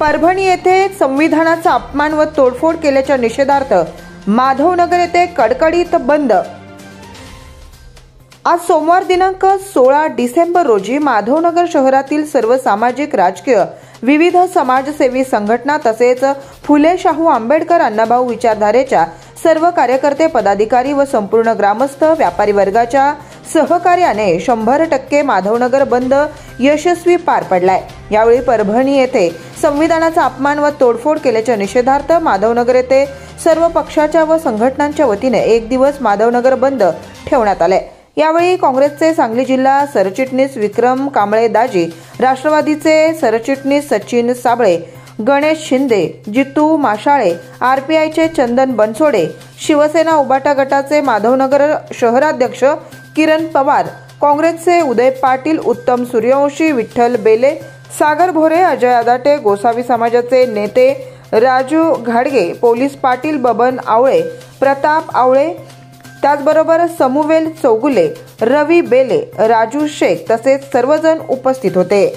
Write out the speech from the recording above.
परभणी येथे संविधानाचा अपमान व तोडफोड केल्याच्या निषेधार्थ माधवनगर येथे कडकडीत बंद। आज सोमवार दिनांक 16 डिसेंबर रोजी माधवनगर शहरातील सर्व सामाजिक, राजकीय, विविध समाजसेवी संघटना तसेच फुले शाहू आंबेडकर अण्णाभाऊ विचारधारेच्या सर्व कार्यकर्ते, पदाधिकारी व संपूर्ण ग्रामस्थ व्यापारी वर्गाच्या सहकार्याने 100% माधवनगर बंद यशस्वी पार पडलाय। यावेळी परभणी येथे संविधानाचा अपमान व तोडफोड केल्याच्या निषेधार्थ माधवनगर येथे सर्व पक्षाच्या व संघटनांच्या वतीने एक दिवस माधवनगर बंद ठेवण्यात आले। यावेळी काँग्रेसचे सांगली जिल्हा सरचिटणीस विक्रम कांबळे दाजी, राष्ट्रवादीचे सरचिटणीस सचिन साबळे, गणेश शिंदे, जितू माशाळे, आरपीआयचे चंदन बनसोडे, शिवसेना उबाटा गटाचे माधवनगर शहराध्यक्ष किरण पवार, काँग्रेसचे उदय पाटील, उत्तम सूर्यवंशी, विठ्ठल बेले, सागर भोरे, अजय आदाटे, गोसावी समाजाचे नेते राजू घाडगे, पोलीस पाटील बबन आवळे, प्रताप आवळे, त्याचबरोबर समूवेल चौगुले, रवी बेले, राजू शेख तसेच सर्वजण उपस्थित होते।